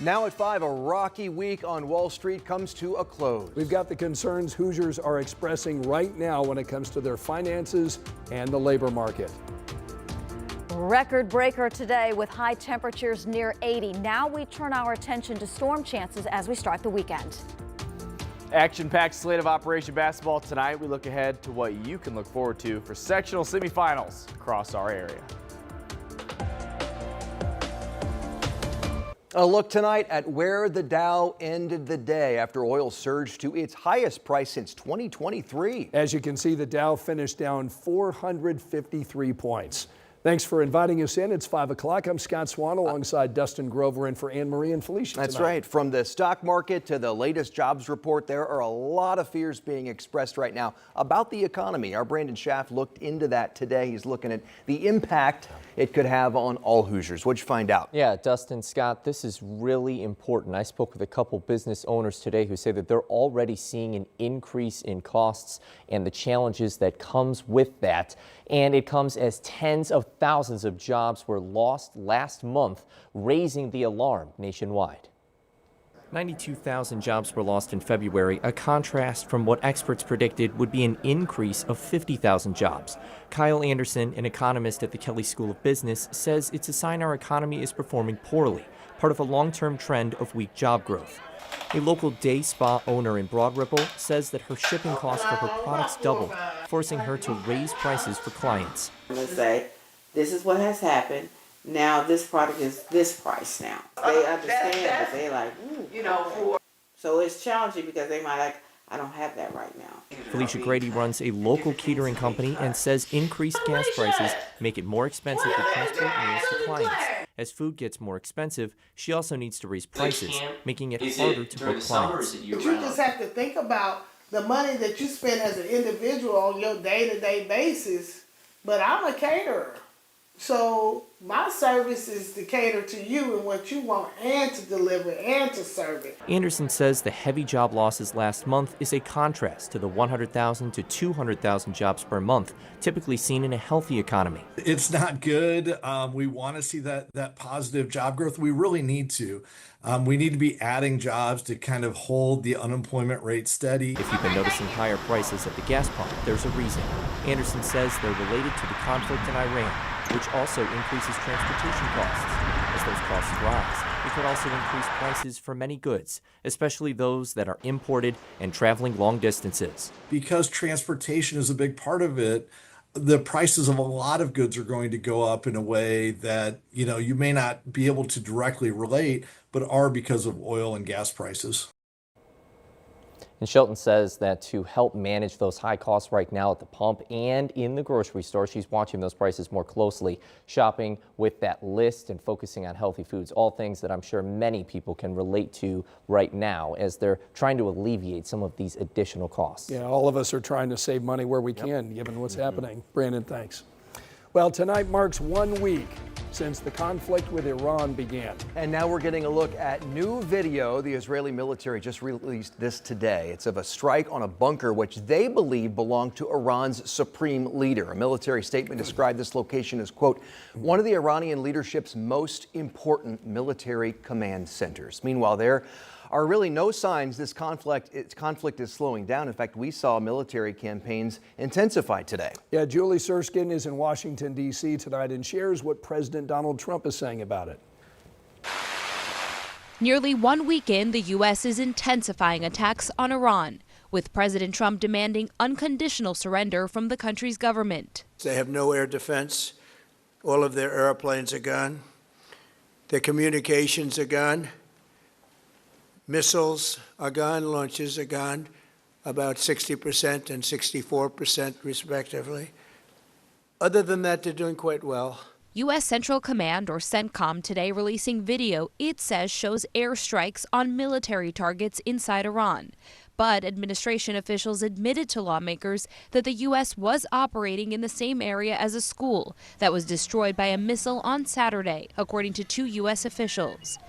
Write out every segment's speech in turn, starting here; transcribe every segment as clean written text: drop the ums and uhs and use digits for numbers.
Now at 5, a rocky week on Wall Street comes to a close. We've got the concerns Hoosiers are expressing right now when it comes to their finances and the labor market. Record breaker today with high temperatures near 80. Now we turn our attention to storm chances as we start the weekend. Action-packed slate of Operation Basketball tonight. We look ahead to what you can look forward to for sectional semifinals across our area. A look tonight at where the Dow ended the day after oil surged to its highest price since 2023. As you can see, the Dow finished down 453 points. Thanks for inviting us in. It's 5 o'clock. I'm Scott Swan alongside Dustin Grover in for Anne Marie and Felicia That's tonight. right. From the stock market to the latest jobs report, there are a lot of fears being expressed right now about the economy. Our Brandon Schaff looked into that today. He's looking at the impact it could have on all Hoosiers. What'd you find out? Yeah, Dustin, Scott, this is really important. I spoke with a couple business owners today who say that they're already seeing an increase in costs and the challenges that comes with that. And it comes as tens of thousands of jobs were lost last month, raising the alarm nationwide. 92,000 jobs were lost in February, a contrast from what experts predicted would be an increase of 50,000 jobs. Kyle Anderson, an economist at the Kelley School of Business, says it's a sign our economy is performing poorly, part of a long-term trend of weak job growth. A local day spa owner in Broad Ripple says that her shipping costs for her products doubled, forcing her to raise prices for clients. I'm going to say, this is what has happened. Now this product is this price now. They understand, but they like, So it's challenging because they might like, I don't have that right now. Felicia Grady runs a local catering company and says increased gas prices make it more expensive to transport meals to clients. As food gets more expensive, she also needs to raise prices, making it harder to book clients. But you just have to think about the money that you spend as an individual on your day-to-day basis. But I'm a caterer. So my service is to cater to you and what you want and to deliver and to serve it. Anderson says the heavy job losses last month is a contrast to the 100,000 to 200,000 jobs per month typically seen in a healthy economy. It's not good. We want to see that positive job growth. We really need to. We need to be adding jobs to kind of hold the unemployment rate steady. If you've been noticing higher prices at the gas pump, there's a reason. Anderson says they're related to the conflict in Iran, which also increases transportation costs. As those costs rise, it could also increase prices for many goods, especially those that are imported and traveling long distances. Because transportation is a big part of it, the prices of a lot of goods are going to go up in a way that, you may not be able to directly relate, but are because of oil and gas prices. And Shelton says that to help manage those high costs right now at the pump and in the grocery store, she's watching those prices more closely, shopping with that list and focusing on healthy foods, all things that I'm sure many people can relate to right now as they're trying to alleviate some of these additional costs. Yeah, all of us are trying to save money where we can, given what's happening. Brandon, thanks. Well, tonight marks 1 week since the conflict with Iran began. And now we're getting a look at new video. The Israeli military just released this today. It's of a strike on a bunker which they believe belonged to Iran's supreme leader. A military statement described this location as, quote, one of the Iranian leadership's most important military command centers. Meanwhile, there are really no signs this conflict is slowing down. In fact, we saw military campaigns intensify today. Yeah, Julie Serskin is in Washington, D.C. tonight and shares what President Donald Trump is saying about it. Nearly 1 week in, the U.S. is intensifying attacks on Iran, with President Trump demanding unconditional surrender from the country's government. They have no air defense. All of their airplanes are gone. Their communications are gone. Missiles are gone, launches are gone, about 60% and 64% respectively. Other than that, they're doing quite well. U.S. Central Command, or CENTCOM, today releasing video it says shows airstrikes on military targets inside Iran. But administration officials admitted to lawmakers that the U.S. was operating in the same area as a school that was destroyed by a missile on Saturday, according to 2 U.S. officials.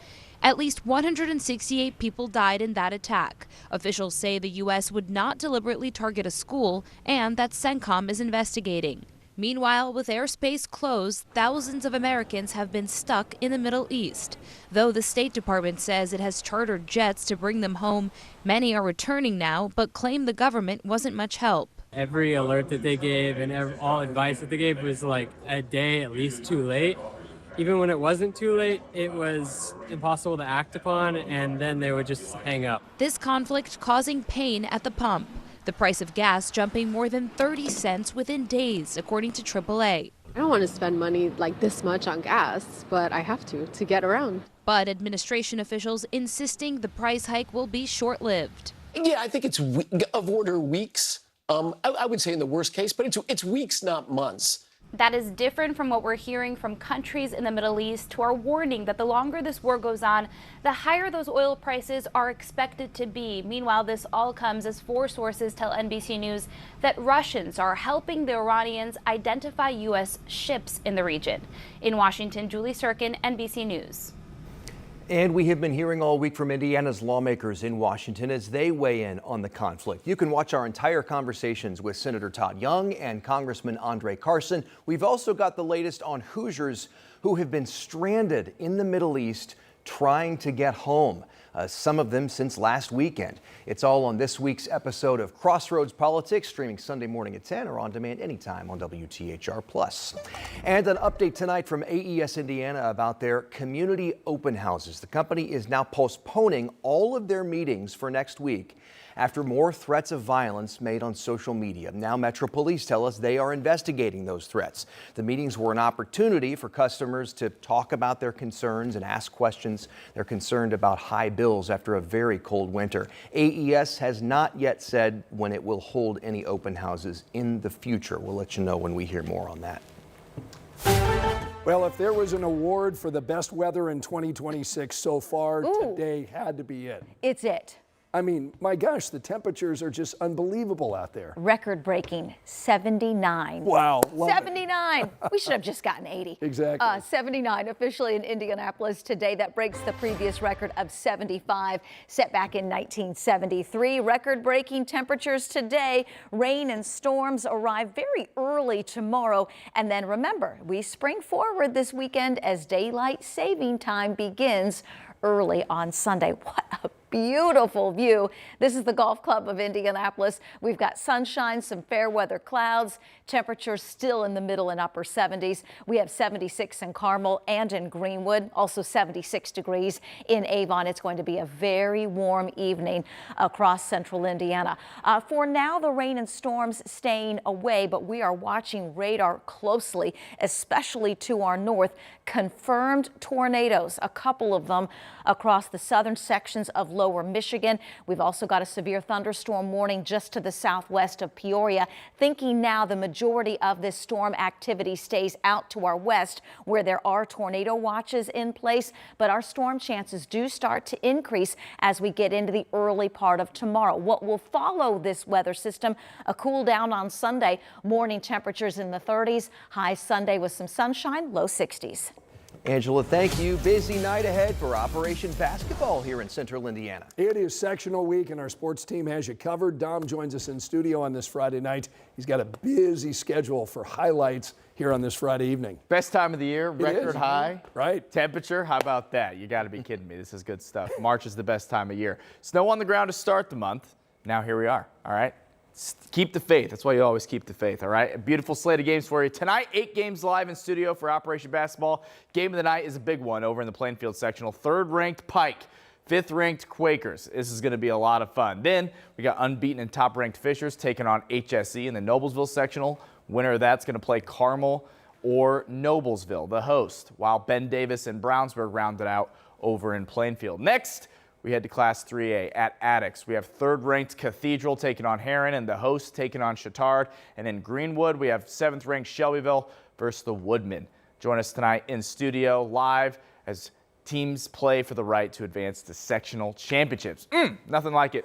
At least 168 people died in that attack. Officials say the U.S. would not deliberately target a school and that CENTCOM is investigating. Meanwhile, with airspace closed, thousands of Americans have been stuck in the Middle East. Though the State Department says it has chartered jets to bring them home, many are returning now, but claim the government wasn't much help. Every alert that they gave and all advice that they gave was like a day at least too late. Even when it wasn't too late, it was impossible to act upon, and then they would just hang up. This conflict causing pain at the pump. The price of gas jumping more than 30 cents within days, according to AAA. I don't want to spend money like this much on gas, but I have to get around. But administration officials insisting the price hike will be short-lived. Yeah, I think it's of order weeks. I would say in the worst case, but it's weeks, not months. That is different from what we're hearing from countries in the Middle East who are warning that the longer this war goes on, the higher those oil prices are expected to be. Meanwhile, this all comes as 4 sources tell NBC News that Russians are helping the Iranians identify U.S. ships in the region. In Washington, Julie Sirkin, NBC News. And we have been hearing all week from Indiana's lawmakers in Washington as they weigh in on the conflict. You can watch our entire conversations with Senator Todd Young and Congressman Andre Carson. We've also got the latest on Hoosiers who have been stranded in the Middle East trying to get home. Some of them since last weekend. It's all on this week's episode of Crossroads Politics, streaming Sunday morning at 10 or on demand anytime on WTHR+. And an update tonight from AES Indiana about their community open houses. The company is now postponing all of their meetings for next week after more threats of violence made on social media. Now Metro Police tell us they are investigating those threats. The meetings were an opportunity for customers to talk about their concerns and ask questions. They're concerned about high bills after a very cold winter. AES has not yet said when it will hold any open houses in the future. We'll let you know when we hear more on that. Well, if there was an award for the best weather in 2026 so far, today had to be it. It's it. I mean, my gosh, the temperatures are just unbelievable out there. Record-breaking 79. Wow. Love 79. We should have just gotten 80. Exactly. 79 officially in Indianapolis today. That breaks the previous record of 75 set back in 1973. Record-breaking temperatures today. Rain and storms arrive very early tomorrow. And then remember, we spring forward this weekend as daylight saving time begins early on Sunday. What a beautiful view. This is the Golf Club of Indianapolis. We've got sunshine, some fair weather clouds, temperatures still in the middle and upper 70s. We have 76 in Carmel and in Greenwood, also 76 degrees in Avon. It's going to be a very warm evening across central Indiana. For now, the rain and storms staying away, but we are watching radar closely, especially to our north. Confirmed tornadoes, a couple of them across the southern sections of lower Michigan. We've also got a severe thunderstorm warning just to the southwest of Peoria. Thinking now the majority of this storm activity stays out to our west where there are tornado watches in place, but our storm chances do start to increase as we get into the early part of tomorrow. What will follow this weather system, a cool down on Sunday, morning temperatures in the 30s, high Sunday with some sunshine, low 60s. Angela, thank you. Busy night ahead for Operation Basketball here in Central Indiana. It is sectional week and our sports team has you covered. Dom joins us in studio on this Friday night. He's got a busy schedule for highlights here on this Friday evening. Best time of the year, record high. Right. Temperature, how about that? You got to be kidding me. This is good stuff. March is the best time of year. Snow on the ground to start the month. Now here we are, all right? Keep the faith. That's why you always keep the faith, all right? A beautiful slate of games for you. Tonight, 8 games live in studio for Operation Basketball. Game of the night is a big one over in the Plainfield sectional. 3rd-ranked Pike, 5th-ranked Quakers. This is going to be a lot of fun. Then we got unbeaten and top-ranked Fishers taking on HSE in the Noblesville sectional. Winner of that's going to play Carmel or Noblesville, the host, while Ben Davis and Brownsburg rounded out over in Plainfield. Next, we head to Class 3A at Addix. We have 3rd-ranked Cathedral taking on Heron and the host taking on Chittard. And in Greenwood, we have 7th-ranked Shelbyville versus the Woodmen. Join us tonight in studio live as teams play for the right to advance to sectional championships. Nothing like it.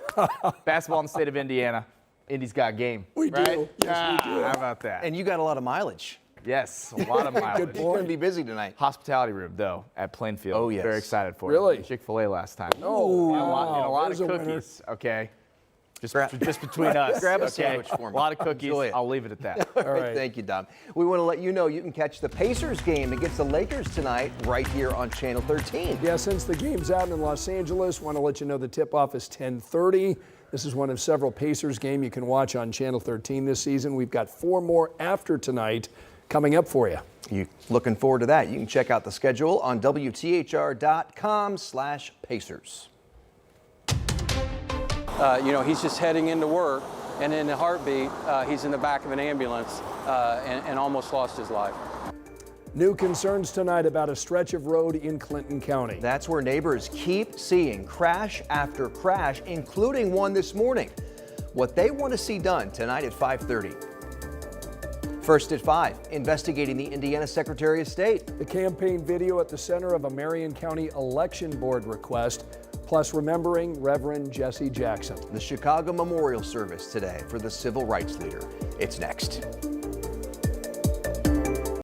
Basketball in the state of Indiana. Indy's got game. We right? do. Yes, we do. How about that? And you got a lot of mileage. Yes, a lot of mileage. Good You're point. going to be busy tonight. Hospitality room, though, at Plainfield. Oh, yes. Very excited for Really? it. Chick-fil-A last time. Oh, and a lot there's of a winner. cookies, okay? Just between us. Grab a okay? sandwich for me. A lot of cookies. Enjoy it. I'll leave it at that. All right. Thank you, Dom. We want to let you know you can catch the Pacers game against the Lakers tonight right here on Channel 13. Yeah, since the game's out in Los Angeles, want to let you know the tip-off is 10:30. This is one of several Pacers games you can watch on Channel 13 this season. We've got 4 more after tonight coming up for you. You looking forward to that? You can check out the schedule on WTHR.com/Pacers. He's just heading into work, and in a heartbeat, he's in the back of an ambulance and almost lost his life. New concerns tonight about a stretch of road in Clinton County. That's where neighbors keep seeing crash after crash, including one this morning. What they want to see done tonight at 5:30. First at 5, investigating the Indiana Secretary of State. The campaign video at the center of a Marion County Election Board request, plus remembering Reverend Jesse Jackson. The Chicago Memorial Service today for the civil rights leader. It's next.